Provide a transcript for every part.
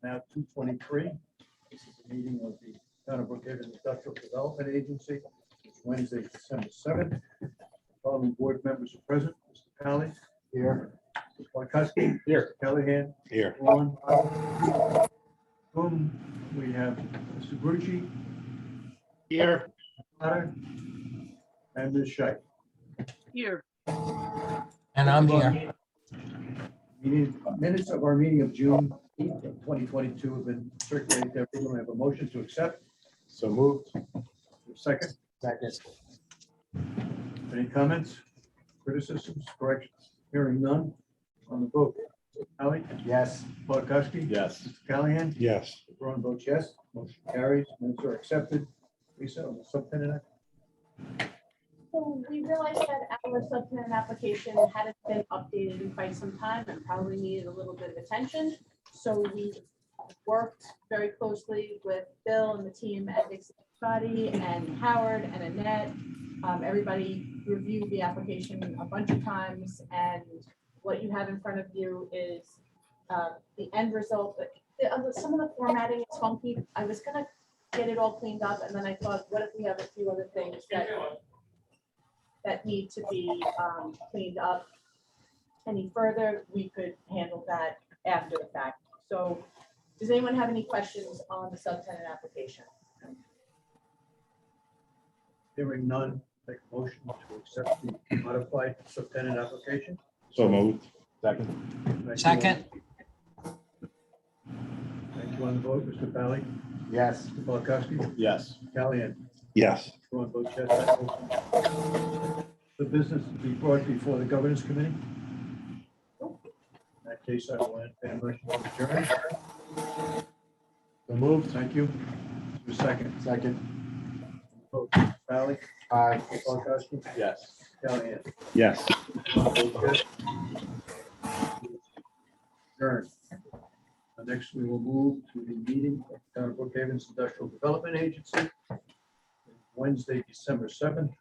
now 2:23. This is a meeting of the Town of Brookhaven Industrial Development Agency. It's Wednesday, December 7th. Following board members are present. Mr. Pally. Here. Mr. Wachowski. Here. Callahan. Here. Ron. Boom. We have Mr. Grucci. Here. Potter. And Ms. Scheit. Here. And I'm here. Minutes of our meeting of June 8th of 2022 have been circulated to everyone. I have a motion to accept. So moved. Second. Second. Any comments, criticisms, corrections? Hearing none. On the vote. Ali? Yes. Polakowski? Yes. Mr. Callahan? Yes. Ron votes yes. Motion carries. Minutes are accepted. Lisa, on the subtenant act? So we realized that our subtenant application hadn't been updated in quite some time and probably needed a little bit of attention. So we worked very closely with Bill and the team at Dixie Body and Howard and Annette. Everybody reviewed the application a bunch of times, and what you have in front of you is the end result. But some of the formatting is funky. I was gonna get it all cleaned up, and then I thought, what if we have a few other things that need to be cleaned up any further? We could handle that after the fact. So does anyone have any questions on the subtenant application? Hearing none, take a motion to accept the modified subtenant application. So moved. Second. Thank you. Second, Thank you on the vote, Mr. Pally. Yes. Mr. Polakowski. Yes. Callahan. Yes. Ron votes yes. That motion. The business to be brought before the governance committee. In that case, I will entertain a motion to adjourn. So moved. Thank you. The second. Second. Vote. Pally. Aye. Polakowski. Yes. Callahan. Yes. Ron votes yes. Adjourned. Next, we will move to the meeting of Town of Brookhaven's Industrial Development Agency. Wednesday, December 7th.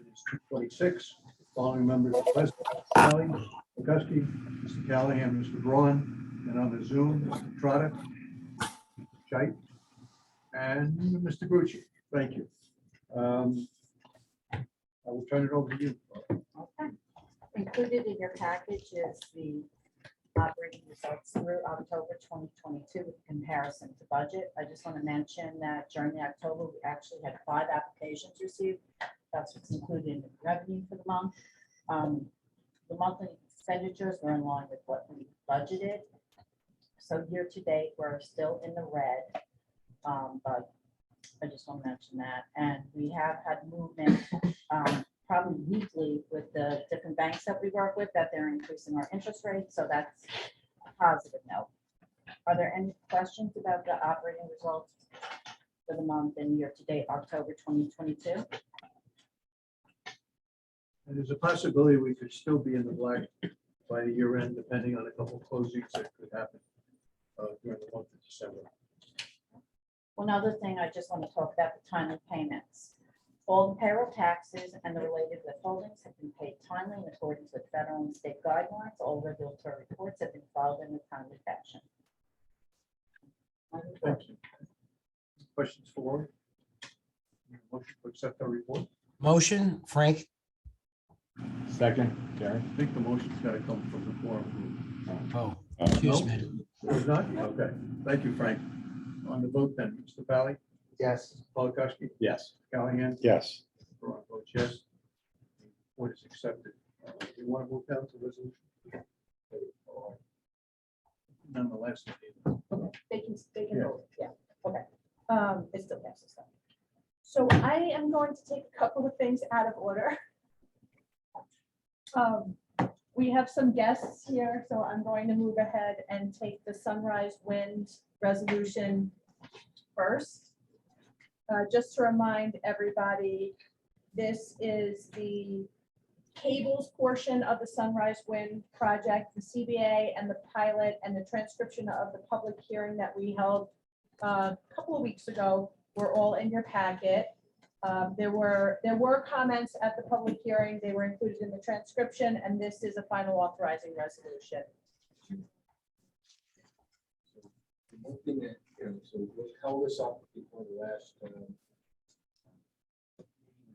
It is 2:26. The following members are present: Pally, Polakowski, Mr. Callahan, Mr. Braun, and on the Zoom, Mr. Trotter, Mr. Scheit, and Mr. Grucci. Thank you. I will turn it over to you. Okay. Included in your package is the operating results through October 2022 with comparison to budget. I just want to mention that during the October, we actually had 5 applications received. That's what's included in the revenue for the month. The monthly expenditures were in line with what we budgeted. So year to date, we're still in the red, but I just want to mention that. And we have had movement probably weekly with the different banks that we work with, that they're increasing our interest rates. So that's a positive note. Are there any questions about the operating results for the month and year to date, October 2022? And there's a possibility we could still be in the black by the year end, depending on a couple of closings that could happen during the month of December. One other thing, I just want to talk about the timely payments. All the payroll taxes and the related withholdings have been paid timely in accordance with federal and state guidelines. All regulatory reports have been filed in a timely fashion. Thank you. Questions for Lori? Motion to accept our report. motion, Frank, Second. Gary. I think the motion's got to come from the forum. oh, excuse No? me. It's not? Okay. Thank you, Frank. On the vote then, Mr. Pally, Yes. Polakowski, Yes. Callahan, Yes. Ron votes yes. Report is accepted. You want to move down to resolution? Nonetheless. They can Yeah. vote, yeah, okay. It still passes though. So I am going to take a couple of things out of order. We have some guests here, so I'm going to move ahead and take the Sunrise Wind resolution first. Just to remind everybody, this is the cables portion of the Sunrise Wind project, the CBA and the pilot and the transcription of the public hearing that we held a couple of weeks ago were all in your packet. There were comments at the public hearing. They were included in the transcription, and this is a final authorizing resolution. The one thing that, so we've held this up before the last,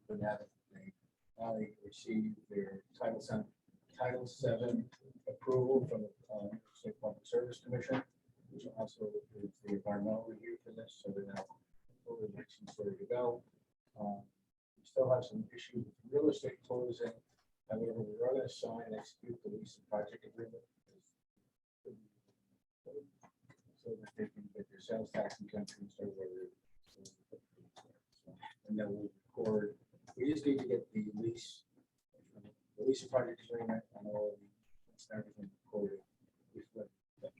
but now they finally received their Title VII approval from the State Public Service Commission, which also is the environmental review for this, so they're now fully licensed, ready to go. We still have some issues with real estate closing. However, we're going to sign and execute the lease and project agreement. So that they can get their sales tax exemptions or whatever. And then we'll record, we just need to get the lease and project agreement and all the everything recorded. Before that.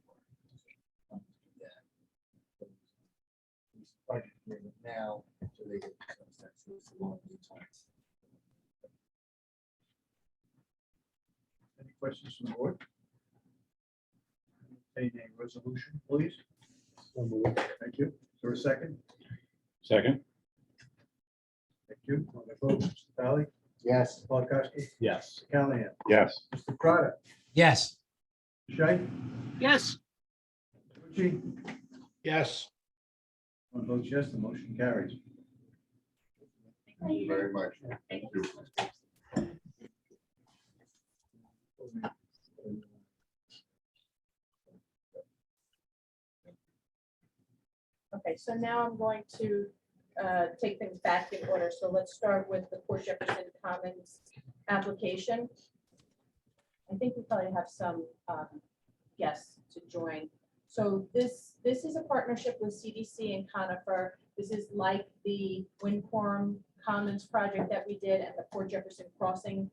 Lease and project agreement now, so they get the sales tax, so it's a long lead time. Any questions from the board? Entertain a resolution, please. Thank you. Is there a second? Second. Thank you. On the vote, Mr. Valley, Yes. Paul Custer, Yes. Mr. Callahan, Yes. Mr. Prada, Yes. Shay, yes, Gucci. Yes. One votes yes, the motion carries. Thank you very much. Thank you. Okay, so now I'm going to take things back in order. So let's start with the Port Jefferson Commons application. I think we probably have some guests to join. So this is a partnership with CDC and Conifer. This is like the Windcorm Commons project that we did and the Port Jefferson Crossing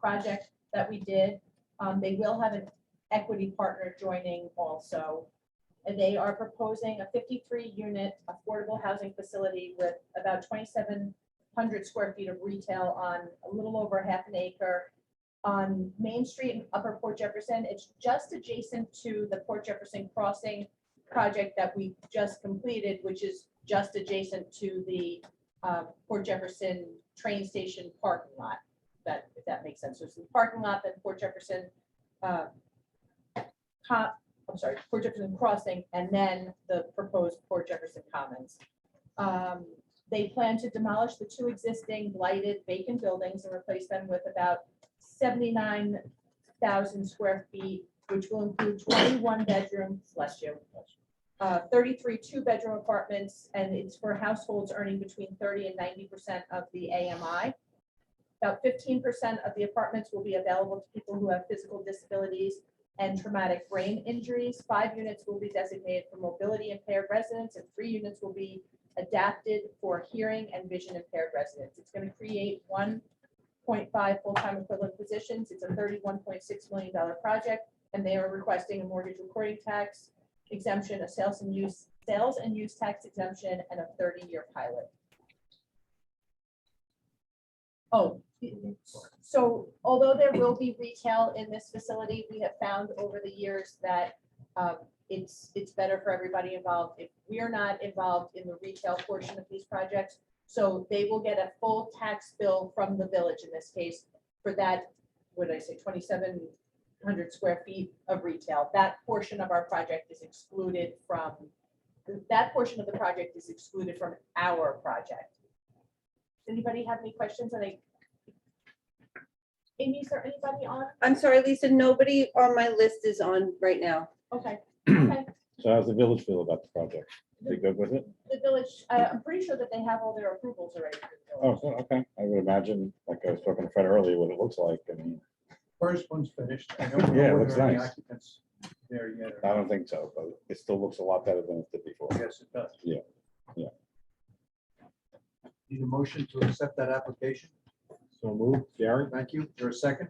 project that we did. They will have an equity partner joining also. And they are proposing a 53-unit affordable housing facility with about 2,700 square feet of retail on a little over half an acre on Main Street in Upper Port Jefferson. It's just adjacent to the Port Jefferson Crossing project that we just completed, which is just adjacent to the Port Jefferson train station parking lot. If that makes sense. So it's the parking lot that Port Jefferson Port Jefferson Crossing, and then the proposed Port Jefferson Commons. They plan to demolish the two existing blighted vacant buildings and replace them with about 79,000 square feet, which will include 21 bedrooms, 33 two-bedroom apartments, and it's for households earning between 30 and 90% of the AMI. About 15% of the apartments will be available to people who have physical disabilities and traumatic brain injuries. 5 units will be designated for mobility impaired residents, and 3 units will be adapted for hearing and vision impaired residents. It's going to create 1.5 full-time equivalent positions. It's a $31.6 million project, and they are requesting a mortgage recording tax exemption, a sales and use tax exemption, and a 30-year pilot. Oh, so although there will be retail in this facility, we have found over the years that it's better for everybody involved if we are not involved in the retail portion of these projects. So they will get a full tax bill from the village in this case for that, what did I say, 2,700 square feet of retail. That portion of our project is excluded from, that portion of the project is excluded from our project. Anybody have any questions? Amy, is there anybody on? I'm sorry, Lisa, nobody on my list is on right now. Okay. Okay. So how's the village feel about the project? They good with it? The village, I'm pretty sure that they have all their approvals already. for the Oh, village. so, okay. I would imagine, like I was talking to Fred earlier, what it looks like. I mean, First one's finished. I don't know Yeah, it whether looks any nice. occupants there yet. I don't think so, but it still looks a lot better than it did before. Yes, it does. Yeah, yeah. Need a motion to accept that application? So move, Gary. Thank you. Is there a second?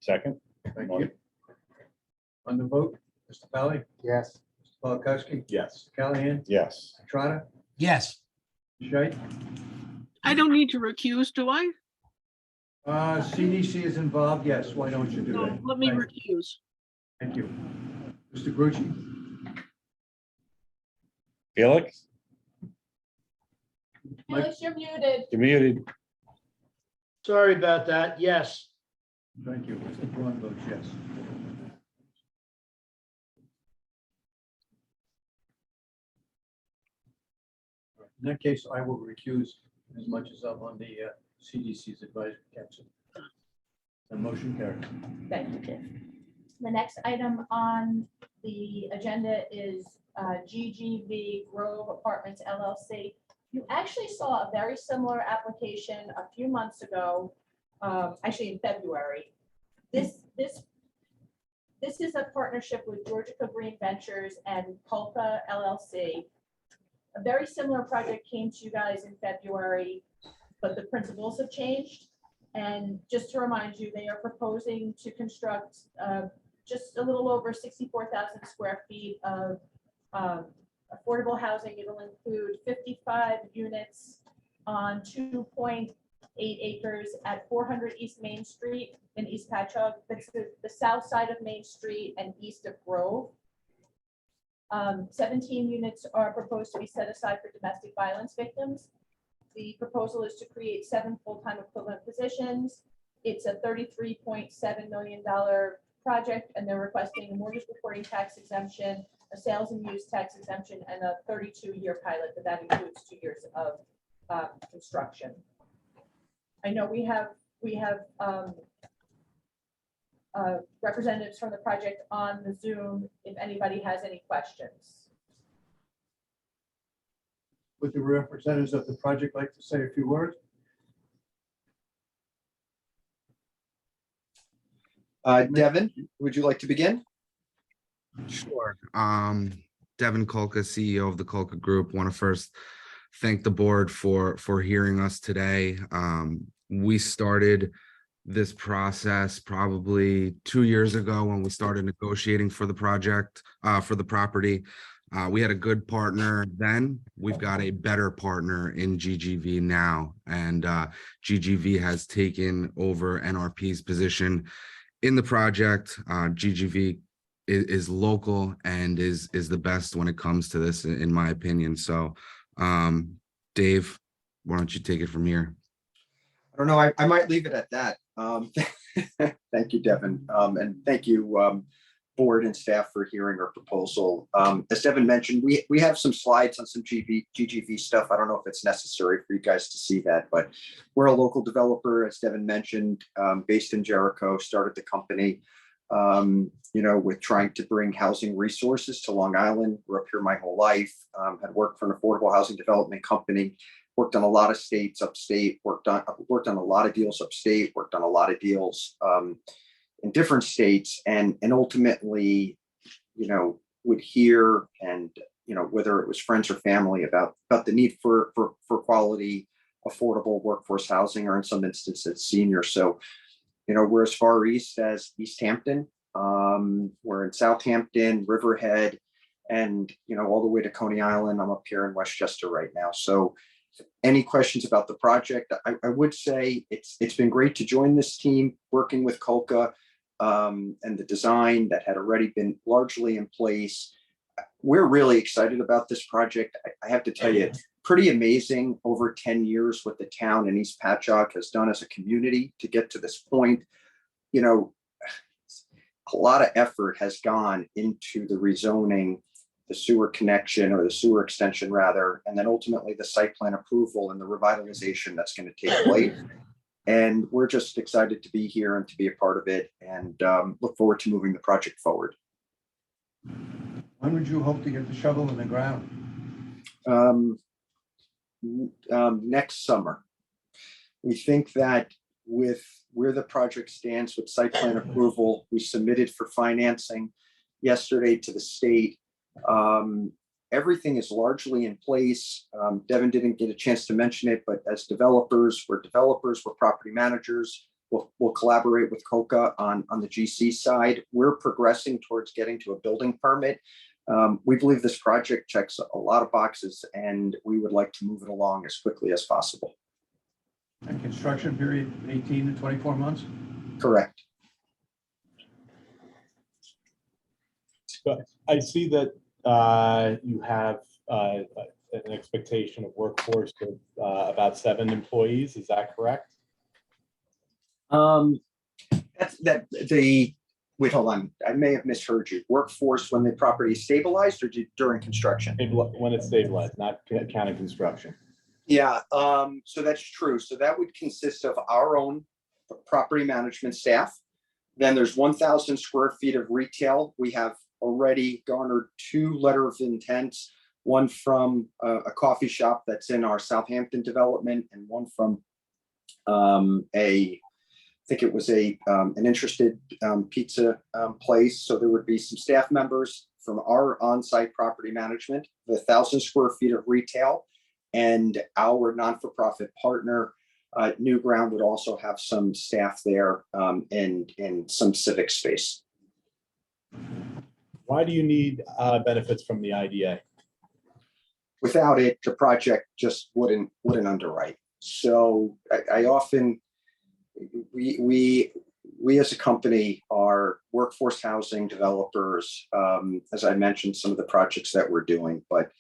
Second. Thank you. On the vote, Mr. Pally, Yes. Mr. Polakowski, Yes. Mr. Callahan, Yes. Mr. Trotter, Yes. Shay. I don't need to recuse, do I? CDC is involved. Yes, why don't you do No, that? let me Thank- recuse. Thank you. Mr. Grucci, Felix, Felix, you're muted. you're muted. Sorry about that. Yes. thank you. Mr. Braun votes yes. In that case, I will recuse as much as I'm on the CDC's advisory council. The motion carries. Thank you, Jeff. The next item on the agenda is GGV Grove Apartments LLC. You actually saw a very similar application a few months ago, actually in February. This is a partnership with Georgia Green Ventures and Polka LLC. A very similar project came to you guys in February, but the principles have changed. And just to remind you, they are proposing to construct just a little over 64,000 square feet of affordable housing. It'll include 55 units on 2.8 acres at 400 East Main Street in East Patchogue. That's the south side of Main Street and east of Grove. 17 units are proposed to be set aside for domestic violence victims. The proposal is to create 7 full-time equivalent positions. It's a $33.7 million project, and they're requesting a mortgage reporting tax exemption, a sales and use tax exemption, and a 32-year pilot, but that includes 2 years of construction. I know we have representatives from the project on the Zoom if anybody has any questions. Would the representatives of the project like to say a few words? Devin, would you like to begin? Sure. Devin Kolka, CEO of the Kolka Group. Want to first thank the board for hearing us today. We started this process probably 2 years ago when we started negotiating for the project, for the property. We had a good partner then. We've got a better partner in GGV now, and GGV has taken over NRP's position in the project. GGV is local and is the best when it comes to this, in my opinion. So, Dave, why don't you take it from here? I don't know. I might leave it at that. Thank you, Devin. And thank you, board and staff, for hearing our proposal. As Devin mentioned, we have some slides on some GGV stuff. I don't know if it's necessary for you guys to see that, but we're a local developer, as Devin mentioned, based in Jericho, started the company, with trying to bring housing resources to Long Island. Grew up here my whole life, had worked for an affordable housing development company, worked on a lot of states upstate, worked on a lot of deals upstate, worked on a lot of deals in different states, and ultimately, would hear and, whether it was friends or family, about the need for quality, affordable workforce housing, or in some instances, seniors. So, we're as far east as East Hampton. We're in Southampton, Riverhead, and, all the way to Coney Island. I'm up here in Westchester right now. So any questions about the project? I would say it's been great to join this team, working with Kolka, and the design that had already been largely in place. We're really excited about this project. I have to tell you, it's pretty amazing over 10 years what the town and East Patchogue has done as a community to get to this point. A lot of effort has gone into the rezoning, the sewer connection, or the sewer extension rather, and then ultimately the site plan approval and the revitalization that's going to take place. And we're just excited to be here and to be a part of it, and look forward to moving the project forward. When would you hope to get the shovel in the ground? Next summer. We think that with where the project stands with site plan approval, we submitted for financing yesterday to the state. Everything is largely in place. Devin didn't get a chance to mention it, but as developers, we're property managers. We'll collaborate with Kolka on the GC side. We're progressing towards getting to a building permit. We believe this project checks a lot of boxes, and we would like to move it along as quickly as possible. And construction period 18 to 24 months? Correct. I see that you have an expectation of workforce of about 7 employees. Is that correct? The Wait, hold on. I may have misheard you. Workforce when the property is stabilized or during construction? When it's stabilized, not counting construction. Yeah, so that's true. So that would consist of our own property management staff. Then there's 1,000 square feet of retail. We have already garnered 2 letter of intents, one from a coffee shop that's in our Southampton development and one from I think it was an interested pizza place. So there would be some staff members from our on-site property management, the 1,000 square feet of retail, and our non-for-profit partner, New Ground, would also have some staff there in some civic space. Why do you need benefits from the IDA? Without it, the project just wouldn't underwrite. So I often, we as a company are workforce housing developers. As I mentioned, some of the projects that we're doing, but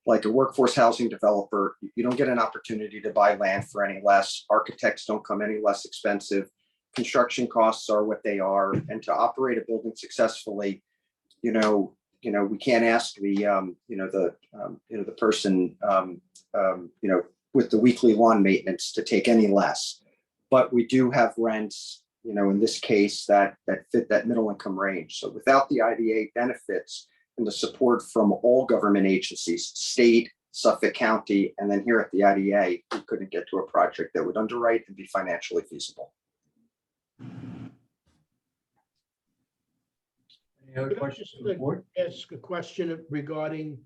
like a workforce housing developer, you don't get an opportunity to buy land for any less. Architects don't come any less expensive. Construction costs are what they are. And to operate a building successfully, we can't ask the person, with the weekly lawn maintenance to take any less. But we do have rents, in this case that fit that middle income range. So without the IDA benefits and the support from all government agencies, state, Suffolk County, and then here at the IDA, we couldn't get to a project that would underwrite and be financially feasible. Any other questions from the board? Ask a question regarding,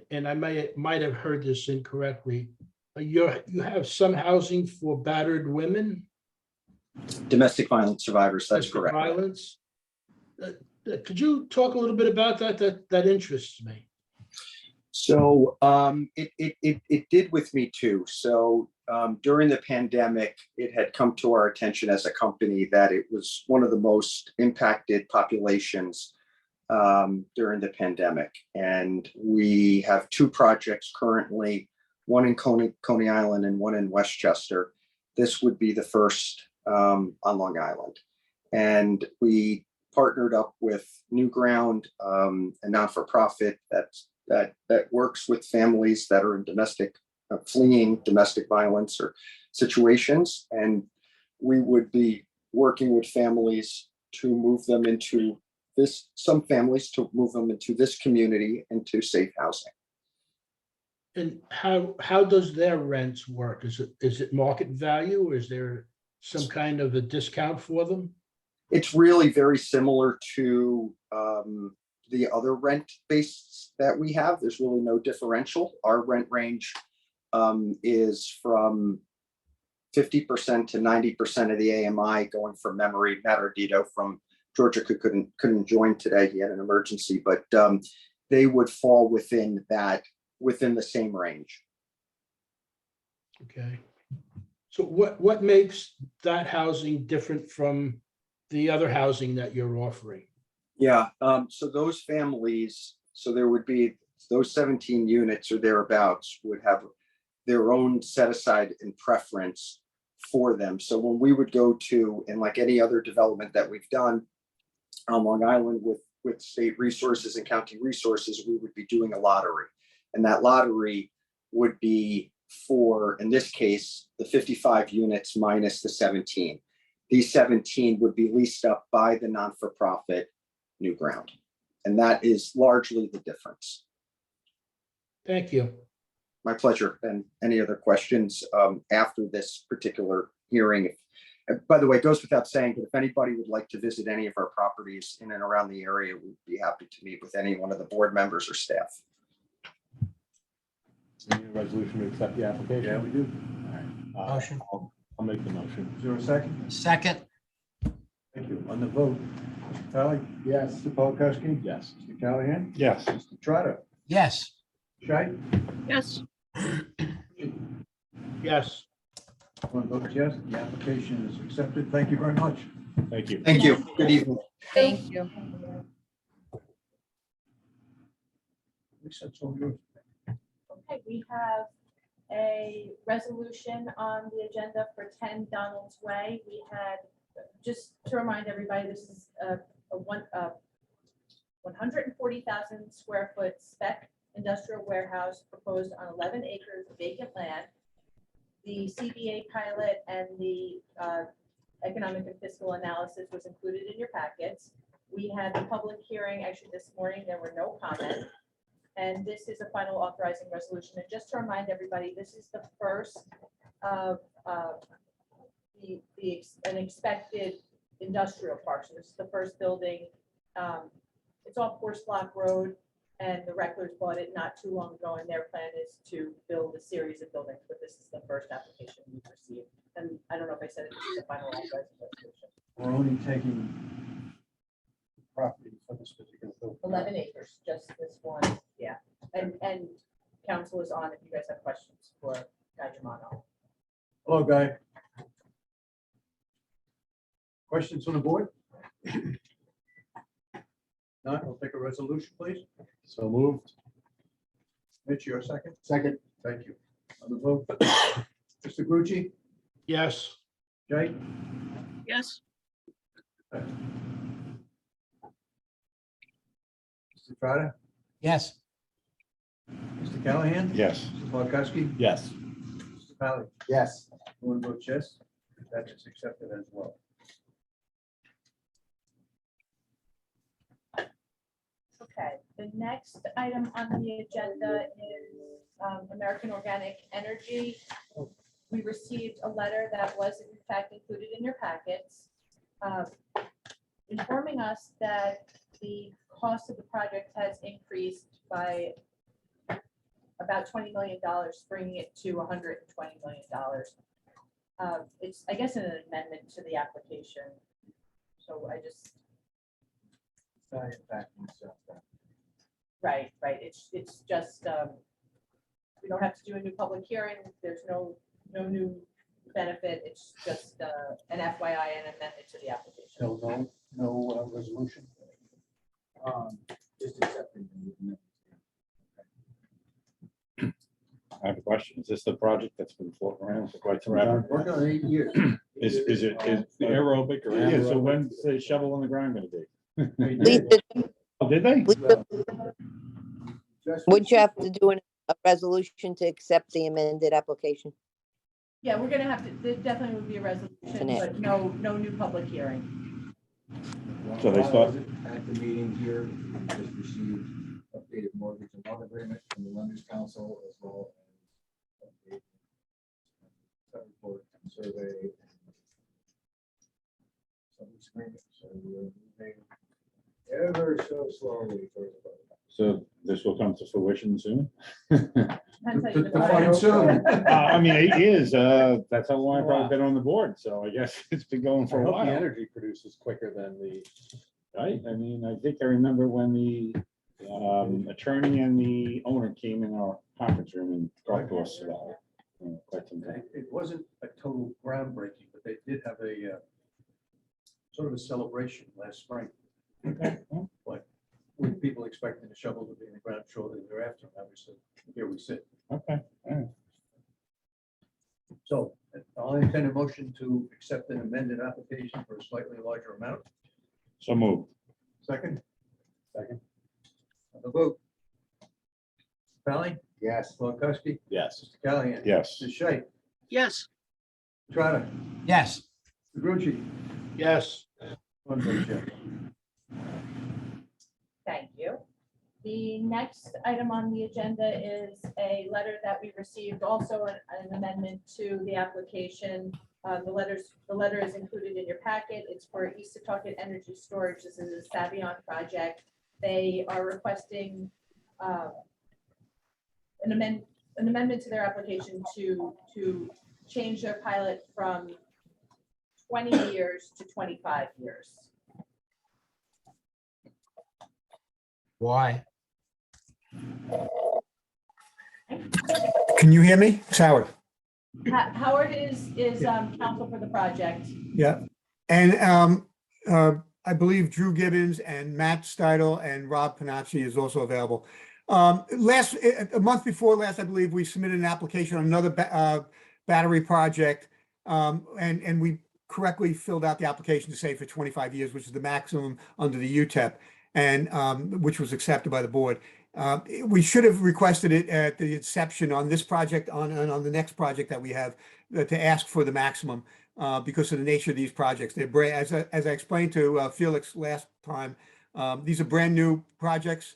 and I might have heard this incorrectly. You have some housing for battered women? Domestic violence survivors, that's Domestic correct. Violence. Could you talk a little bit about that? That interests me. So it did with me too. So during the pandemic, it had come to our attention as a company that it was one of the most impacted populations during the pandemic. And we have 2 projects currently, one in Coney Island and one in Westchester. This would be the first on Long Island. And we partnered up with New Ground, a non-for-profit that works with families that are in fleeing domestic violence or situations. And we would be working with families to move them into some families to move them into this community, into safe housing. And how does their rents work? Is it market value, or is there some kind of a discount for them? It's really very similar to the other rent base that we have. There's really no differential. Our rent range is from 50% to 90% of the AMI, going from memory. Matt Ardito from Georgia couldn't join today. He had an emergency, but they would fall within the same range. Okay. So what makes that housing different from the other housing that you're offering? Yeah, so those families, so there would be those 17 units or thereabouts would have their own set aside and preference for them. So when we would go to, and like any other development that we've done on Long Island with state resources and county resources, we would be doing a lottery. And that lottery would be for, in this case, the 55 units minus the 17. These 17 would be leased up by the non-for-profit New Ground. And that is largely the difference. Thank you. My pleasure. And any other questions after this particular hearing? By the way, it goes without saying, but if anybody would like to visit any of our properties in and around the area, we'd be happy to meet with any one of the board members or staff. We need a resolution to accept the application? Yeah, we do. All right. Motion. I'll make the motion. Is there a second? Second, Thank you. On the vote, Mr. Talley? Yes. Mr. Polakowski? Yes. Mr. Callahan? Yes. Mr. Trotter? yes. Shy? yes, Yes. One votes yes, the application is accepted. Thank you very much. Thank you. Thank you. Good evening. Thank you. Lisa, it's all yours. Okay, we have a resolution on the agenda for 10 Donald's Way. We had, just to remind everybody, this is a 140,000 square foot spec industrial warehouse proposed on 11 acres of vacant land. The CBA pilot and the economic and fiscal analysis was included in your packets. We had the public hearing, actually this morning, there were no comments. And this is a final authorizing resolution. And just to remind everybody, this is the first of an expected industrial park. So this is the first building. It's off Horse Block Road, and the Recklers bought it not too long ago, and their plan is to build a series of buildings, but this is the first application we've received. And I don't know if I said it, this is the final authorizing resolution. We're only taking property for this particular building. 11 acres, just this one, yeah. And council is on if you guys have questions for Guy Germano. Hello, Guy. Questions from the board? None, we'll take a resolution, please. So moved. Mitch, your second? Second. Thank you. On the vote, Mr. Grucci, Yes. Jay? Yes. Mr. Trotter, Yes. Mr. Callahan? Yes. Mr. Polakowski? Yes. Mr. Pally? Yes. One vote yes, that is accepted as well. Okay, the next item on the agenda is American Organic Energy. We received a letter that was in fact included in your packets, informing us that the cost of the project has increased by about $20 million, bringing it to $120 million. It's, I guess, an amendment to the application. So I just, right, it's just, we don't have to do a new public hearing. There's no new benefit. It's just an FYI and amendment to the application. So no resolution? Just accepting. I have a question. Is this the project that's been floating around for quite some time? Working on 8 years. Is it aerobic or? Yeah, so when's the shovel on the ground gonna be? We did. Oh, did they? Would you have to do a resolution to accept the amended application? Yeah, we're gonna have to, there definitely would be a resolution, but no new public hearing. So they start- At the meeting here, we just received updated mortgage and loan agreement from the lenders council as well as updated report and survey. Some agreement, so we're moving ever so slowly towards the budget. So this will come to fruition soon? Depends how you define Define it. soon. I mean, 8 years, that's how long I've probably been on the board, so I guess it's been going for a while. energy produces quicker than the. Right, I mean, I think I remember when the attorney and the owner came in our conference room and talked to us about it. Quite some time. It wasn't a total groundbreaking, but they did have a sort of a celebration last spring. Like, with people expecting the shovel to be in the ground shortly thereafter, obviously, here we sit. Okay, all right. So I'll entertain a motion to accept an amended application for a slightly larger amount. So moved. Second? Second. On the vote. Pally? Yes. Polakowski? Yes. Mr. Callahan? Yes. Mr. Shea? Yes. Trotter? Yes. Mr. Grucci? Yes. One vote yes. Thank you. The next item on the agenda is a letter that we received, also an amendment to the application. The letter is included in your packet. It's for East Setauket Energy Storage. This is a Savion project. They are requesting an amendment to their application to change their pilot from 20 years to 25 years. Why? Can you hear me? It's Howard. Howard is counsel for the project. Yeah. And I believe Drew Gibbons and Matt Steidel and Rob Panacci is also available. A month before last, I believe we submitted an application on another battery project. And we correctly filled out the application to say for 25 years, which is the maximum under the UTEP, and which was accepted by the board. We should have requested it at the inception on this project, and on the next project that we have, to ask for the maximum because of the nature of these projects. As I explained to Felix last time, these are brand new projects.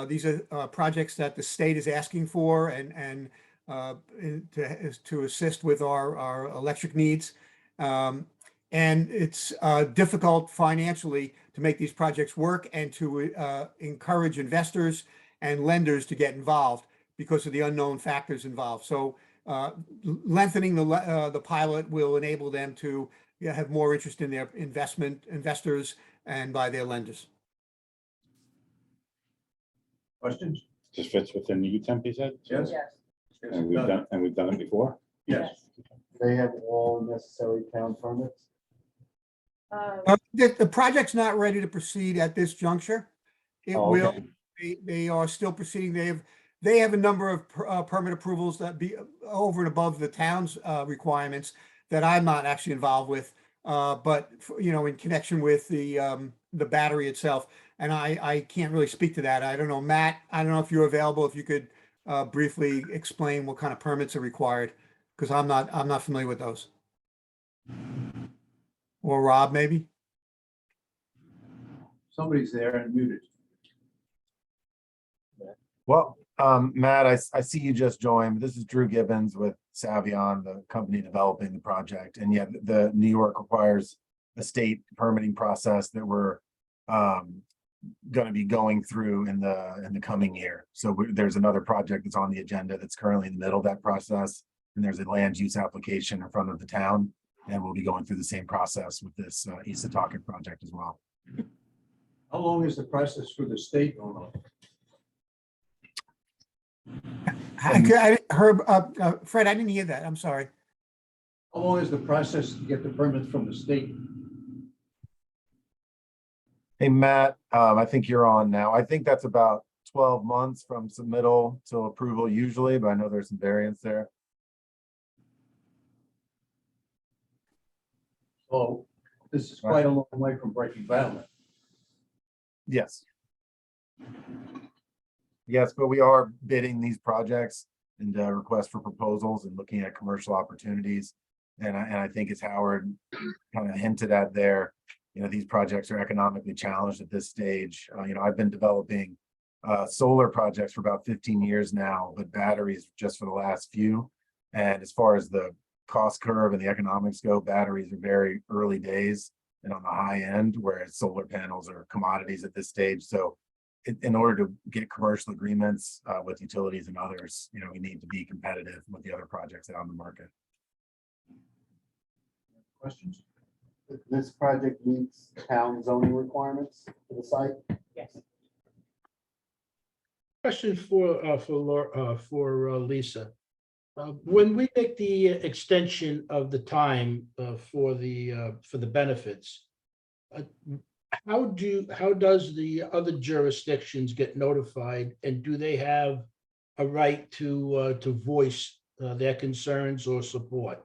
These are projects that the state is asking for and to assist with our electric needs. And it's difficult financially to make these projects work and to encourage investors and lenders to get involved because of the unknown factors involved. So lengthening the pilot will enable them to have more interest in their investors and by their lenders. Questions? Just fits within the UTEP, you said? Yes. Yes. Yes, And it we've does. done it before? Yes. They have all necessary town permits. The project's not ready to proceed at this juncture. It Oh, will. okay. They are still proceeding. They have a number of permit approvals that be over and above the town's requirements that I'm not actually involved with. But in connection with the battery itself, and I can't really speak to that. I don't know, Matt. I don't know if you're available. If you could briefly explain what kind of permits are required, because I'm not familiar with those. Or Rob, maybe. Somebody's there and muted. Well, Matt, I see you just joined. This is Drew Gibbons with Savion, the company developing the project. And yet the New York requires a state permitting process that we're going to be going through in the coming year. So there's another project that's on the agenda that's currently in the middle of that process. And there's a land use application in front of the town. And we'll be going through the same process with this East Setauket project as well. How long is the process for the state going on? Fred, I didn't hear that. I'm sorry. How long is the process to get the permit from the state? Hey, Matt, I think you're on now. I think that's about 12 months from submittal to approval usually, but I know there's some variance there. So this is quite a long way from breaking ground. Yes. Yes, but we are bidding these projects and requests for proposals and looking at commercial opportunities. And I think as Howard kind of hinted at there, these projects are economically challenged at this stage. I've been developing solar projects for about 15 years now, but batteries just for the last few. And as far as the cost curve and the economics go, batteries are very early days and on the high end, whereas solar panels are commodities at this stage. So in order to get commercial agreements with utilities and others, we need to be competitive with the other projects that are on the market. Questions? This project meets town zoning requirements for the site? Yes. Question for Lisa. When we make the extension of the time for the benefits, how does the other jurisdictions get notified, and do they have a right to voice their concerns or support?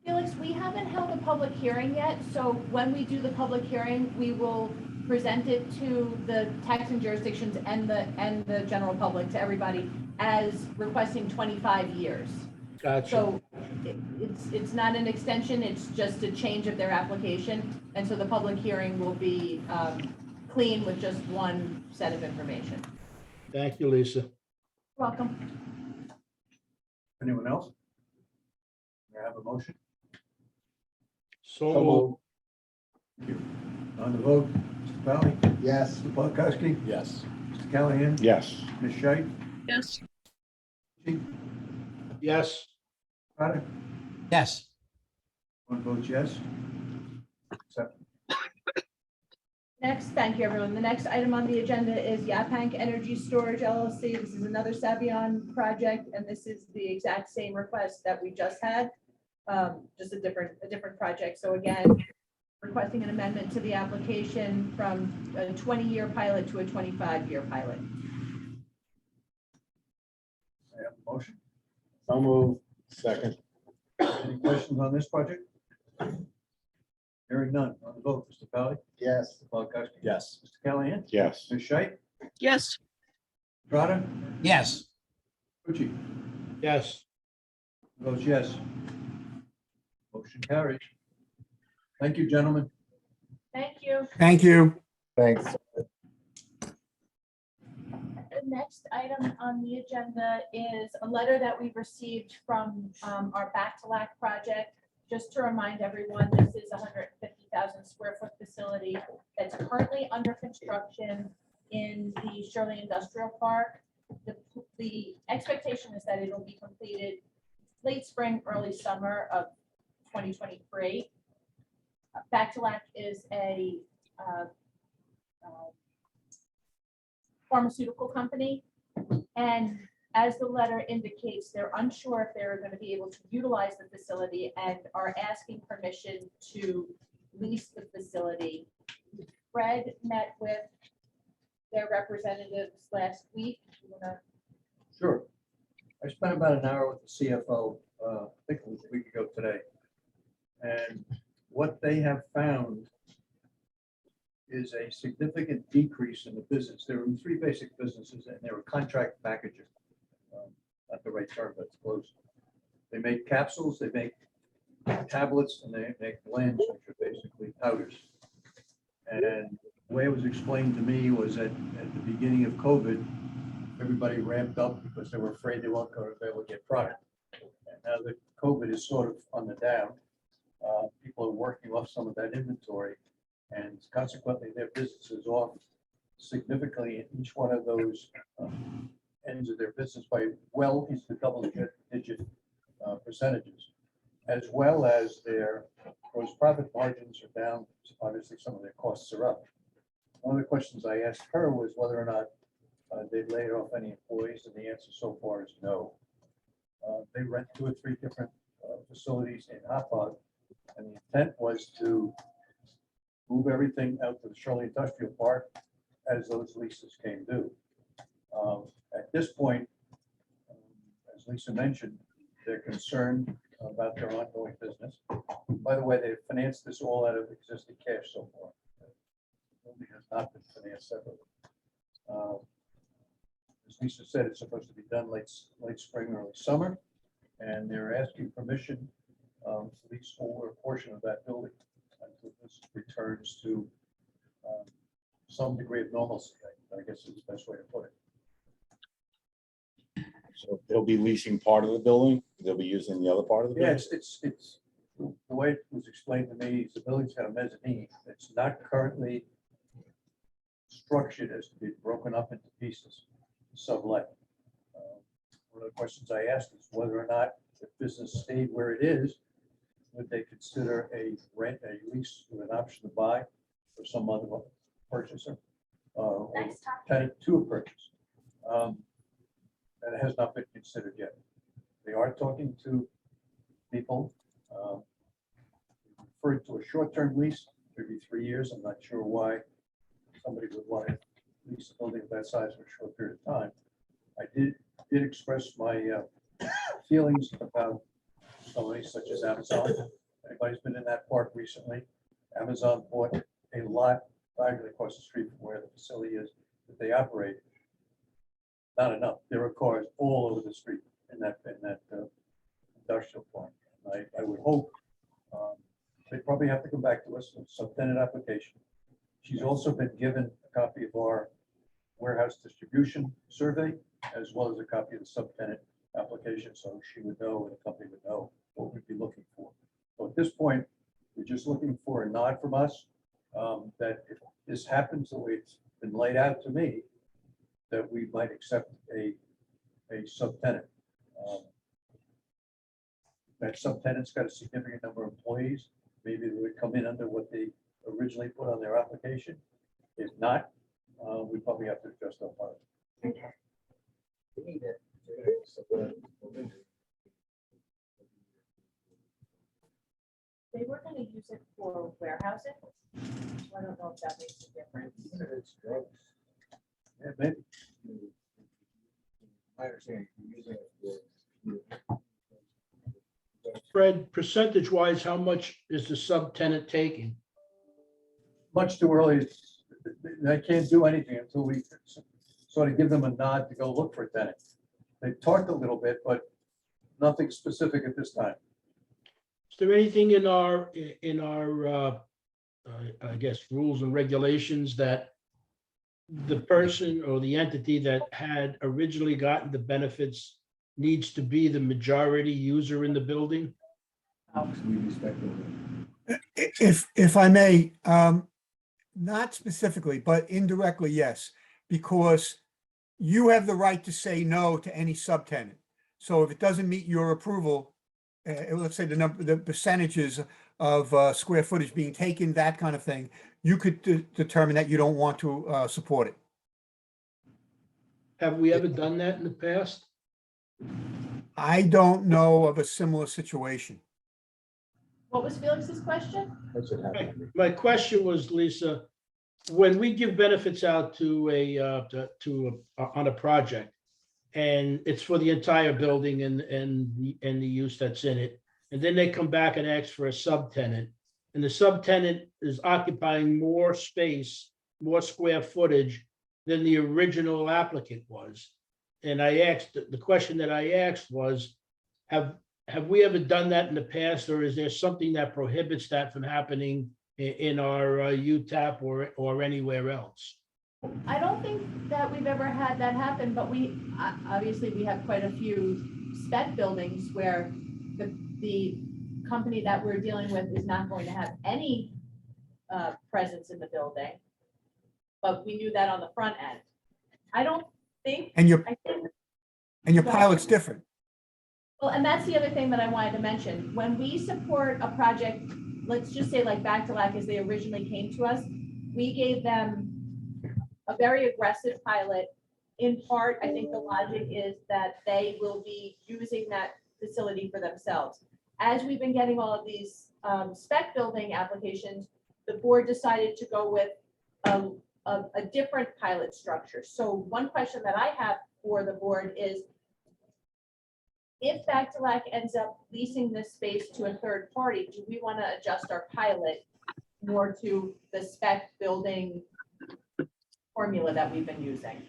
Felix, we haven't held a public hearing yet, so when we do the public hearing, we will present it to the taxing jurisdictions and the general public, to everybody, as requesting 25 years. Gotcha. So it's not an extension, it's just a change of their application. And so the public hearing will be clean with just one set of information. Thank you, Lisa. Welcome. Anyone else? May I have a motion? So On the vote, Mr. Valley? Yes. Mr. Polakowski? Yes. Mr. Callahan? Yes. Ms. Scheit? yes, yes. Carter? Yes. One vote yes. Accept. Next, thank you, everyone. The next item on the agenda is Yaphank Energy Storage LLC. This is another Savion project, and this is the exact same request that we just had, just a different project. So again, requesting an amendment to the application from a 20-year pilot to a 25-year pilot. I have a motion. So moved. Second. Any questions on this project? Hearing none. On the vote, Mr. Pally? Yes. Mr. Polakowski? Yes. Mr. Callahan? Yes. Ms. Scheit? yes, Trotter? Yes. Rucci? yes. Votes yes. Motion carries. Thank you, gentlemen. Thank you. Thank you. Thanks. The next item on the agenda is a letter that we received from our Back to Lac project. Just to remind everyone, this is a 150,000 square foot facility that's currently under construction in the Shirley Industrial Park. The expectation is that it'll be completed late spring, early summer of 2023. Back to Lac is a pharmaceutical company. And as the letter indicates, they're unsure if they're going to be able to utilize the facility and are asking permission to lease the facility. Fred met with their representatives last week. You wanna- Sure. I spent about an hour with the CFO, I think it was a week ago today. And what they have found is a significant decrease in the business. There were three basic businesses and they were contract packaging. Not the right term, but it's close. They make capsules, they make tablets, and they make blends, which are basically powders. And the way it was explained to me was that at the beginning of COVID, everybody ramped up because they were afraid they weren't going to be able to get product. And now that COVID is sort of on the down, people are working off some of that inventory, and consequently, their business is off significantly in each one of those ends of their business by well into the double-digit percentages, as well as their gross profit margins are down. Obviously, some of their costs are up. One of the questions I asked her was whether or not they'd laid off any employees, and the answer so far is no. They rent 2 or 3 different facilities in Hauppauge, and the intent was to move everything out to the Shirley Industrial Park as those leases came due. At this point, as Lisa mentioned, they're concerned about their ongoing business. By the way, they financed this all out of existing cash so far. The building has not been financed separately. As Lisa said, it's supposed to be done late spring, early summer, and they're asking permission to lease over a portion of that building until this returns to some degree of normalcy. I guess is the best way to put it. So they'll be leasing part of the building, they'll be using the other part of the Yeah, building? it's the way it was explained to me, is the building's got a mezzanine. It's not currently structured as to be broken up into pieces, sublet. One of the questions I asked is whether or not the business stayed where it is, would they consider a lease with an option to buy for some other purchaser? Or tenant to a purchase. That has not been considered yet. They are talking to people. Referred to a short-term lease, maybe 3 years. I'm not sure why somebody would want to lease a building of that size for a short period of time. I did express my feelings about somebody such as Amazon. Anybody's been in that park recently? Amazon bought a lot diagonally across the street from where the facility is that they operate. Not enough. There are cars all over the street in that industrial park. And I would hope they probably have to come back to us with a subtenant application. She's also been given a copy of our warehouse distribution survey, as well as a copy of the subtenant application, so she would know and the company would know what we'd be looking for. So at this point, we're just looking for a nod from us that if this happens the way it's been laid out to me, that we might accept a subtenant. That subtenant's got a significant number of employees. Maybe they would come in under what they originally put on their application. If not, we probably have to adjust our part. They were going to use it for warehousing. So I don't know if that makes a difference. It's drugs. Yeah, maybe. My understanding, you're using it for. Fred, percentage wise, how much is the subtenant taking? much too early. They can't do anything until we sort of give them a nod to go look for a tenant. They talked a little bit, but nothing specific at this time. Is there anything in our, I guess, rules and regulations that the person or the entity that had originally gotten the benefits needs to be the majority user in the building? We respect it. If I may, not specifically, but indirectly, yes, because you have the right to say no to any subtenant. So if it doesn't meet your approval, let's say the percentages of square footage being taken, that kind of thing, you could determine that you don't want to support it. Have we ever done that in the past? I don't know of a similar situation. What was Felix's question? That's what happened. My question was, Lisa, when we give benefits out on a project, and it's for the entire building and the use that's in it, and then they come back and ask for a subtenant, and the subtenant is occupying more space, more square footage than the original applicant was. And I asked, the question that I asked was, have we ever done that in the past, or is there something that prohibits that from happening in our UTAP or anywhere else? I don't think that we've ever had that happen, but we, obviously, we have quite a few spec buildings where the company that we're dealing with is not going to have any presence in the building. But we knew that on the front end. I don't think. And your Go ahead. pilot's different. Well, and that's the other thing that I wanted to mention. When we support a project, let's just say like Back to Lac, as they originally came to us, we gave them a very aggressive pilot. In part, I think the logic is that they will be using that facility for themselves. As we've been getting all of these spec building applications, the board decided to go with a different pilot structure. So one question that I have for the board is, if Back to Lac ends up leasing this space to a third party, do we want to adjust our pilot more to the spec building formula that we've been using?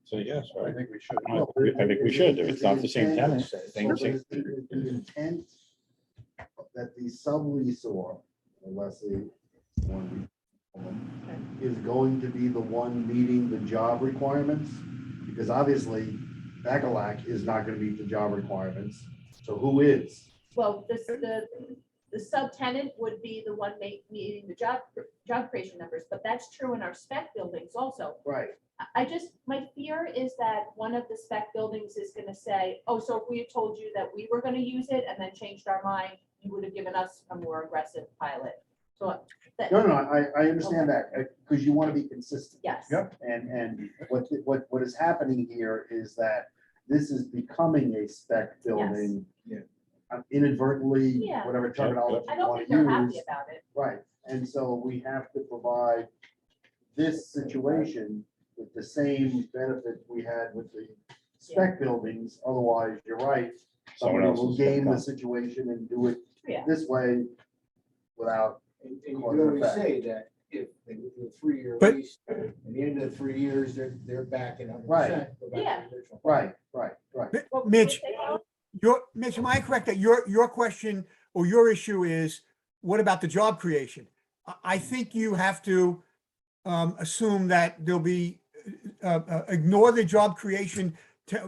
So yes, I right. think we should. I think we should, if it's not the same tenant. Same thing. Is the intent that the subleasor, unless the one is going to be the one meeting the job requirements? Because obviously, Bacalac is not going to meet the job requirements. So who is? Well, the subtenant would be the one meeting the job creation numbers, but that's true in our spec buildings also. Right. My fear is that one of the spec buildings is gonna say, oh, so if we had told you that we were gonna use it and then changed our mind, you would have given us a more aggressive pilot. So that. No, I understand that, because you want to be consistent. Yes. Yep. And what is happening here is that this is becoming a spec building. Yeah. Inadvertently, Yeah. whatever terminology I you don't want think to they're happy use. about it. Right, and so we have to provide this situation with the same benefit we had with the spec buildings, otherwise, you're right. Someone Somebody else will is game the gonna come. situation and do it Yeah. this way without. And you can always say that if they do a 3-year But- lease, at the end of the 3 years, they're back in 100%. Right. Go back to the Yeah. original. Right. What would Mitch, you say, Al? Mitch, am I correct that your question or your issue is, what about the job creation? I think you have to assume that there'll be, ignore the job creation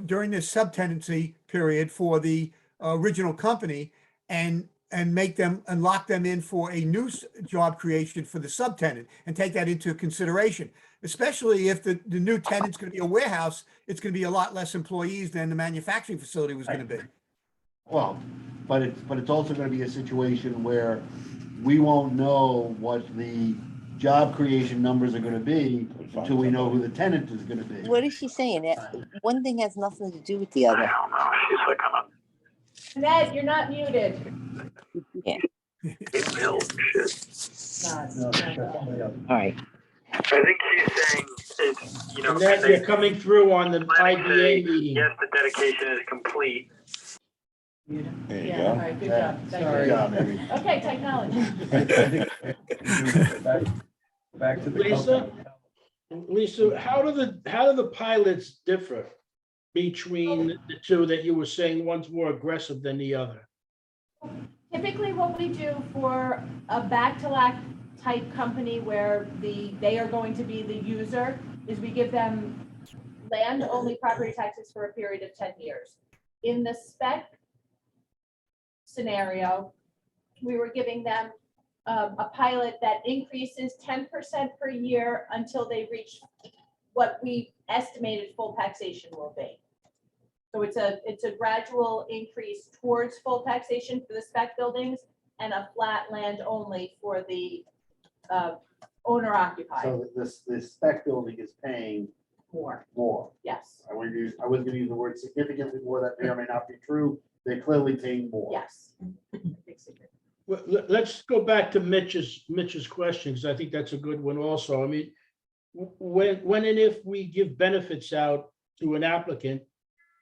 during this subtenancy period for the original company and make them and lock them in for a new job creation for the subtenant and take that into consideration. Especially if the new tenant's going to be a warehouse, it's going to be a lot less employees than the manufacturing facility was going to be. Well, but it's also gonna be a situation where we won't know what the job creation numbers are gonna be until we know who the tenant is gonna be. What is she saying? One thing has nothing to do with the other. Ned, you're not muted. Yeah. Nod. All right. I think she's saying it's, And that you're coming through on the IDA meeting. yes, the dedication is complete. There you Yeah, all go. right, good job. Thank Good you. job, Amy. Okay, technology. Back to the. Lisa? company. Lisa, how do the pilots differ between the two that you were saying one's more aggressive than the other? Typically, what we do for a back-to-back type company where they are going to be the user is we give them land-only property taxes for a period of 10 years. In the spec scenario, we were giving them a pilot that increases 10% per year until they reach what we estimated full taxation will be. So it's a gradual increase towards full taxation for the spec buildings and a flat land only for the owner occupied. So this spec building is paying more. Yes, I was gonna use the word significantly more, that may or may not be true. They're clearly paying more. yes. Well, let's go back to Mitch's question, because I think that's a good one also. I mean, when and if we give benefits out to an applicant,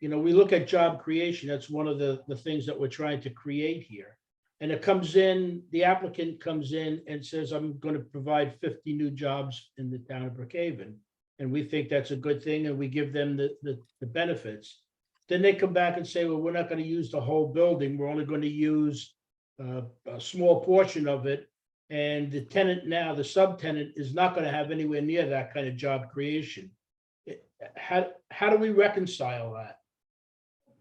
you know, we look at job creation. That's one of the things that we're trying to create here. And it comes in, the applicant comes in and says, I'm going to provide 50 new jobs in the town of Brookhaven. And we think that's a good thing, and we give them the benefits. Then they come back and say, well, we're not going to use the whole building. We're only going to use a small portion of it. And the tenant now, the subtenant, is not going to have anywhere near that kind of job creation. How do we reconcile that?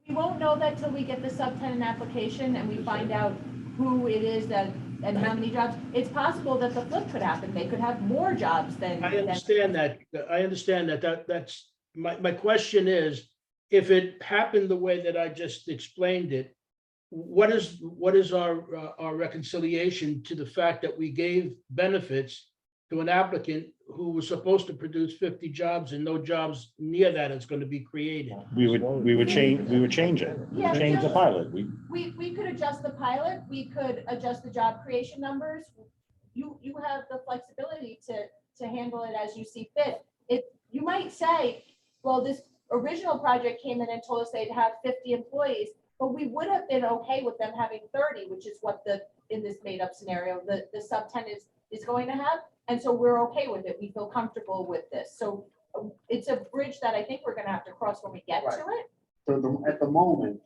We won't know that till we get the subtenant application and we find out who it is that, and how many jobs. It's possible that the flip could happen. They could have more jobs than. I understand that. I understand that. That's my question is, if it happened the way that I just explained it, what is our reconciliation to the fact that we gave benefits to an applicant who was supposed to produce 50 jobs and no jobs near that is going to be created? We would change it. Yeah, Change the pilot. We could adjust the pilot. We could adjust the job creation numbers. You have the flexibility to handle it as you see fit. You might say, well, this original project came in and told us they'd have 50 employees, but we would have been okay with them having 30, which is what in this made up scenario, the subtenant is going to have. And so we're okay with it. We feel comfortable with this. So it's a bridge that I think we're going to have to cross when we get to it. So at the moment,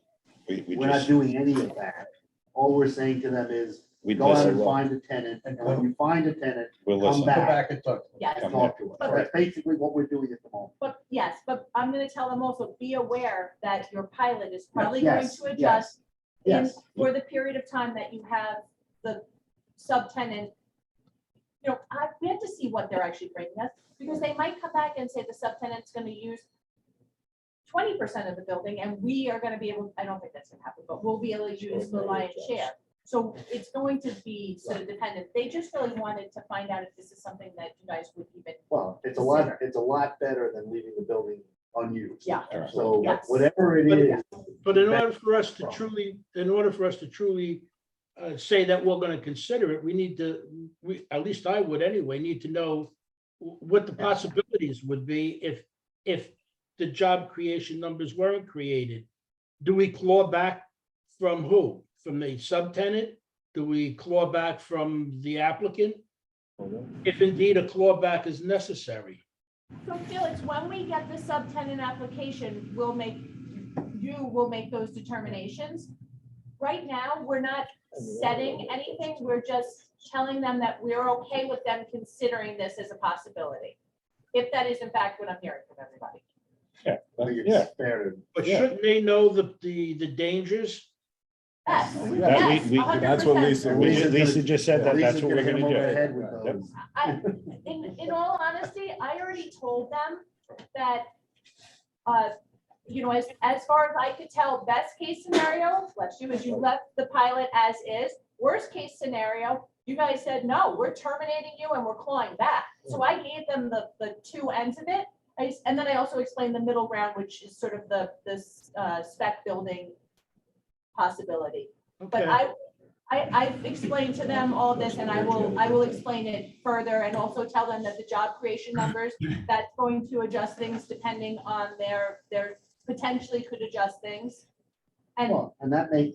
we're not doing any of that. All we're saying to them is, go out and find a tenant, and when you find a tenant, We'll come listen. back and talk. Yes. and talk to us. That's basically what we're doing at the moment. But yes, but I'm going to tell them also, be aware that your pilot is probably Yes, going to yes, adjust yes. for the period of time that you have the subtenant. You know, we have to see what they're actually bringing us, because they might come back and say the subtenant's going to use 20% of the building, and we are going to be able, I don't think that's going to happen, but we'll be able to use the lion's share. So it's going to be sort of dependent. They just really wanted to find out if this is something that you guys would even. Well, it's a lot better than leaving the building unused. Yeah. So Yes. whatever it is. But in order for us to truly say that we're going to consider it, we need to, at least I would anyway, need to know what the possibilities would be if the job creation numbers weren't created. Do we claw back from who? From the subtenant? Do we claw back from the applicant? If indeed a clawback is necessary. So Felix, when we get the subtenant application, we'll make those determinations. Right now, we're not setting anything. We're just telling them that we're okay with them considering this as a possibility. If that is in fact what I'm hearing from everybody. But shouldn't they know the dangers? Yes. That we- 100%. Lisa just said that that's what we're going to do. In all honesty, I already told them that, you know, as far as I could tell, best case scenario, is you left the pilot as is. Worst case scenario, you guys said, no, we're terminating you and we're clawing back. So I gave them the two ends of it. And then I also explained the middle ground, which is sort of the spec building possibility. But I've explained to them all this, and I will explain it further and also tell them that the job creation numbers, that's going to adjust things depending on their potentially could adjust things. And Well, and that may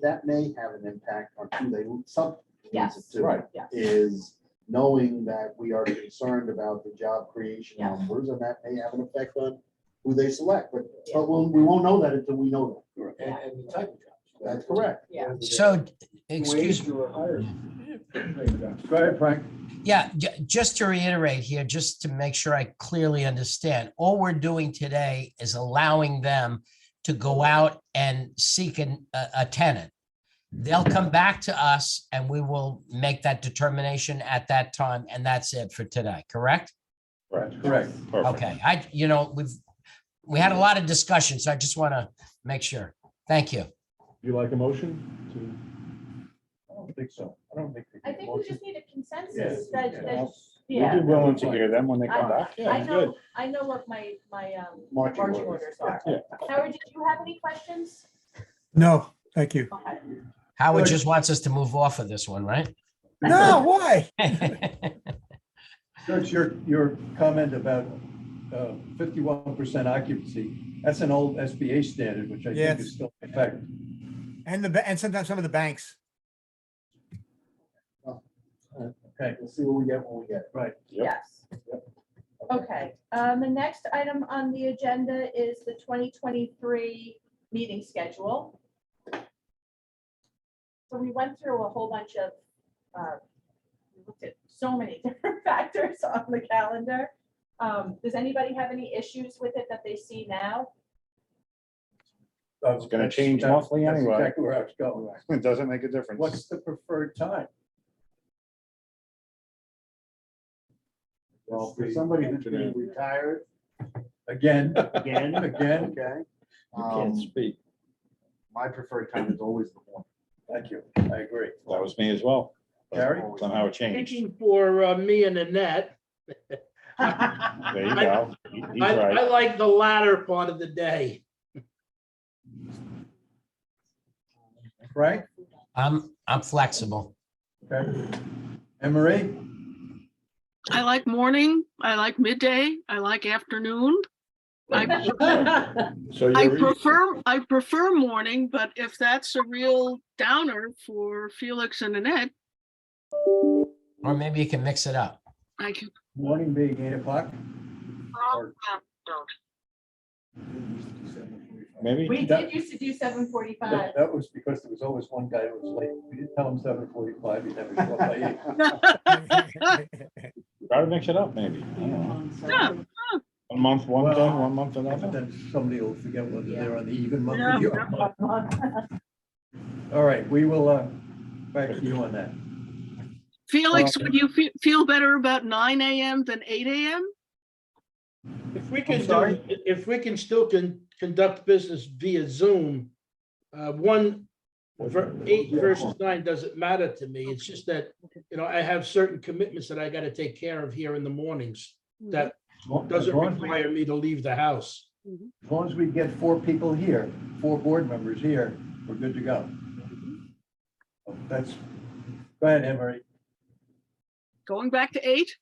have an impact on who they sub. Yes, Right. yes. Is knowing that we are concerned about the job creation Yeah. numbers, and that may have an effect on who they select, but we won't know that until we know that. And the type of jobs. That's correct. Yeah. So, excuse me. Wage or higher. Go ahead, Frank. Yeah, just to reiterate here, just to make sure I clearly understand, all we're doing today is allowing them to go out and seek a tenant. They'll come back to us and we will make that determination at that time, and that's it for today, correct? Correct. Correct. Perfect. Okay, we had a lot of discussion, so I just want to make sure. Thank you. You like a motion I don't think so. I don't think. I think we just need a consensus Yes, that, yeah. that, We'll yeah. be willing to hear them when they come back. Yeah, I good. know, I know what my Marching marching orders. orders are. Yeah. Howard, did you have any questions? No, thank you. Okay. Howard just wants us to move off of this one, right? No, why? George, your comment about 51% occupancy, that's an old SBA standard, which I Yes. think is still in effect. And sometimes some of the banks. Okay, We'll see what we get when we get it. right. Yes. Okay, the next item on the agenda is the 2023 meeting schedule. So we went through a whole bunch of, we looked at so many different factors on the calendar. Does anybody have any issues with it that they see now? It's gonna change monthly That's anyway. exactly where I was going. It doesn't make a difference. What's the preferred time? Well, for somebody who's being retired, Again, again, again, okay. You can't speak. My preferred time is always the morning. thank you. I agree. That was me as well. But Gary? somehow it changed. Thinking for me and Annette. There you go. He's I right. like the latter part of the day. Frank? I'm flexible. Okay. Emery? I like morning, I like midday, I like afternoon. I So I you're, prefer morning, but if that's a real downer for Felix and Annette, Or maybe you can mix it up. I can. Morning being 8 o'clock? Or- maybe. We did used to do 7:45. That was because there was always one guy who was late. We didn't tell him 7:45, he'd never show up by 8. Try to mix it up, maybe. I don't know. Yeah. 1 month, one Well, thing, 1 month And another. then somebody will forget whether they're on the even month Yeah. or the odd month. All right, we will, back to you on that. Felix, would you feel better about 9 AM than 8 AM? If we can sorry? if we can still conduct business via Zoom, 8 versus 9 doesn't matter to me. It's just that, I have certain commitments that I got to take care of here in the mornings that doesn't require me to leave the house. As long as we get 4 people here, 4 board members here, we're good to go. Go ahead, Emery. Going back to 8?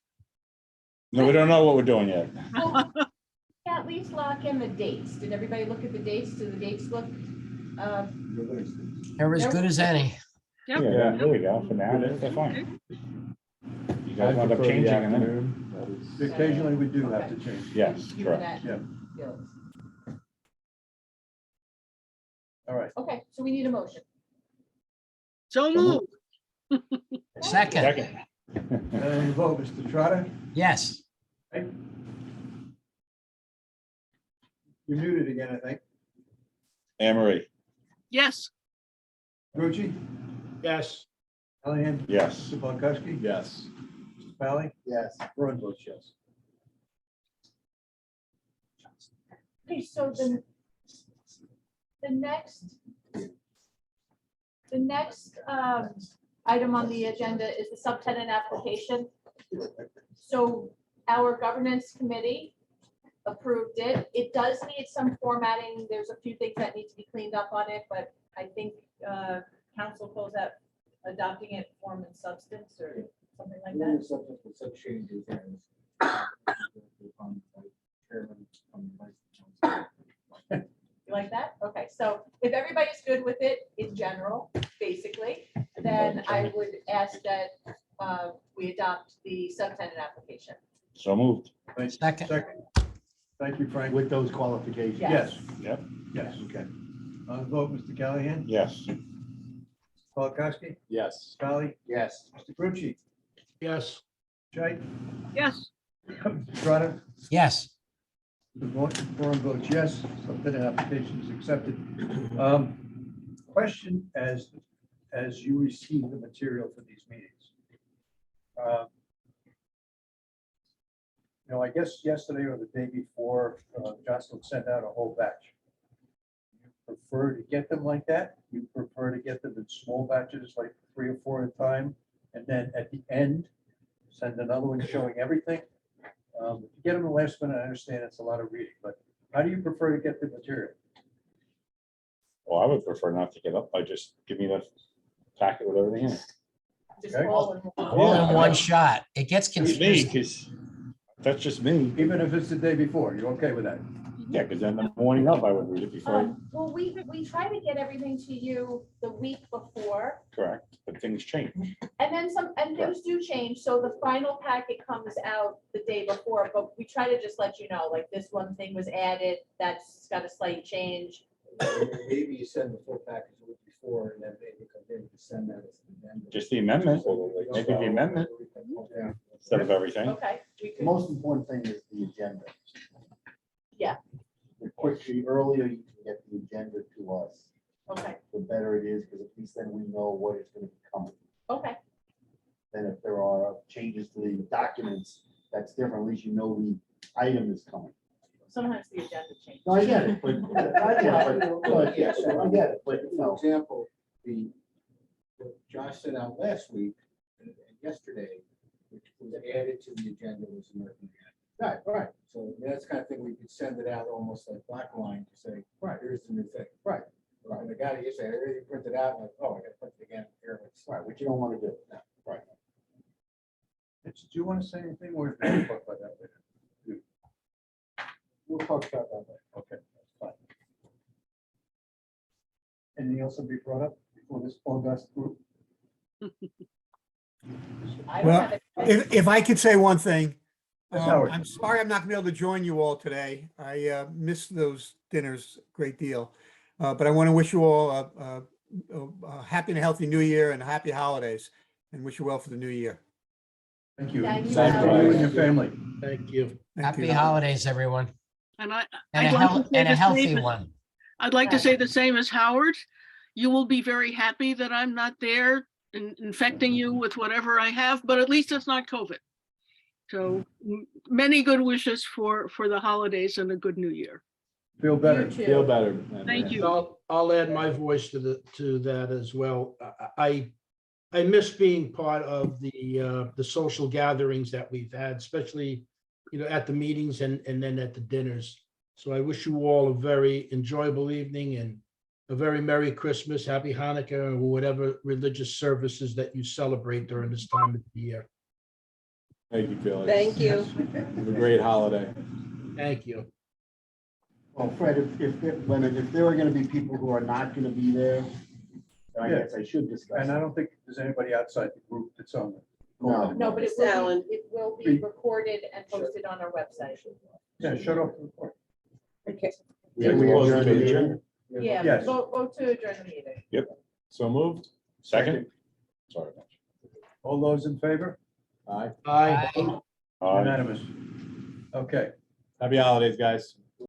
No, we don't know what we're doing yet. Well, at least lock in the dates. Did everybody look at the dates? Do the dates look? They're as good as any. Yep. Yeah, there we go. For now, they're fine. You guys wind up changing and then. Occasionally, we do have to change. Yes, You correct. and Yeah. Felix. All right. Okay, so we need a motion. So moved. Second, Second. And vote, Mr. Trotter? yes. You're muted again, I think. Emery, Yes. Grucci? Yes. Callahan? yes. Mr. Pankowski? Yes. Mr. Pally? Yes. Braun votes yes. Okay, so the next item on the agenda is the subtenant application. So our governance committee approved it. It does need some formatting. There's a few things that need to be cleaned up on it, but I think council calls that adopting it form and substance or something like that. Subject to such changes as. You like that? Okay, so if everybody's good with it in general, basically, then I would ask that we we adopt the subtenant application. So moved. Second. Thank you, Frank. With those qualifications? Yes, Yep. yes, okay. Vote, Mr. Callahan, Yes. Polakowski, Yes. Scully, Yes. Mr. Grucci, Yes. Jake, Yes, Mr. Trotter. Yes. The forum votes yes, submitted application is accepted. Question as you receive the material for these meetings. I guess yesterday or the day before, Jocelyn sent out a whole batch. You prefer to get them like that? You prefer to get them in small batches, like 3 or 4 at a time? And then at the end, send another one showing everything? If you get them the last minute, I understand it's a lot of reading, but how do you prefer to get the material? Well, I would prefer not to get up. Just give me the packet with everything in it. Just Okay. all in one. All in one shot. It gets It's me, confusing. because that's just me. Even if it's the day before, you're okay with that? Yeah, because then the morning of, I would read it before. Well, we try to get everything to you the week before, Correct, but things change. and then things do change, so the final packet comes out the day before, but we try to just let you know, like, this one thing was added, that's got a slight change. Maybe you send the full package a week before and then maybe come in to send that as an amendment. Just the amendment, maybe the amendment Yeah. instead of everything. Okay. We The could, most important thing is the agenda. Yeah. The earlier you can get the agenda to us, okay, the better it is, because at least then we know what is going to be coming. okay, Then if there are changes to the documents, that's different, at least you know the item is coming. sometimes the agenda changes. No, I get it, but, yes, I get it, but, you For know, example, what Josh sent out last week and yesterday, which was added to the agenda, was American. right, right, So that's the kind of thing we could send it out almost like black line to say, right, here's the new thing. right, And the guy yesterday, I already printed out, like, oh, I gotta print it again. Here it's right, which you don't want to do. Right. Do you want to say anything or do you want to talk about that later? We'll talk about that later. Okay, that's fine. Anything else to be brought up before this August group? I don't Well, have it. if I could say one thing, Yes, Howard. I'm sorry I'm not gonna be able to join you all today. I missed those dinners a great deal. But I want to wish you all a happy and healthy new year and happy holidays and wish you well for the new year. Thank you. Thank you, Thank Howard. you and your family. Thank you. Thank Happy you. holidays, everyone. and I, And I'd a like hel- to say and a the healthy same as- one. I'd like to Right. say the same as Howard. You will be very happy that I'm not there and infecting you with whatever I have, but at least it's not COVID. So many good wishes for the holidays and a good new year. Feel better. You too. Feel better. Thank you. I'll add my voice to that as well. I miss being part of the social gatherings that we've had, especially, at the meetings and then at the dinners. So I wish you all a very enjoyable evening and a very Merry Christmas, Happy Hanukkah, or whatever religious services that you celebrate during this time of the year. Thank you, Felix. Thank you. Have a great holiday. Thank you. Well, Fred, if there are gonna be people who are not gonna be there, I Yeah. guess I should discuss. And I it. don't think there's anybody outside the group that's on it. No. No, but it will be recorded and posted on our website. Yeah, shut off the report. Okay. Can we adjourn the meeting? Yeah, Yes. vote to adjourn the meeting. So moved. Second? Sorry. All those in favor? Aye. Bye. Aye. Unanimous. Okay. Happy holidays, guys.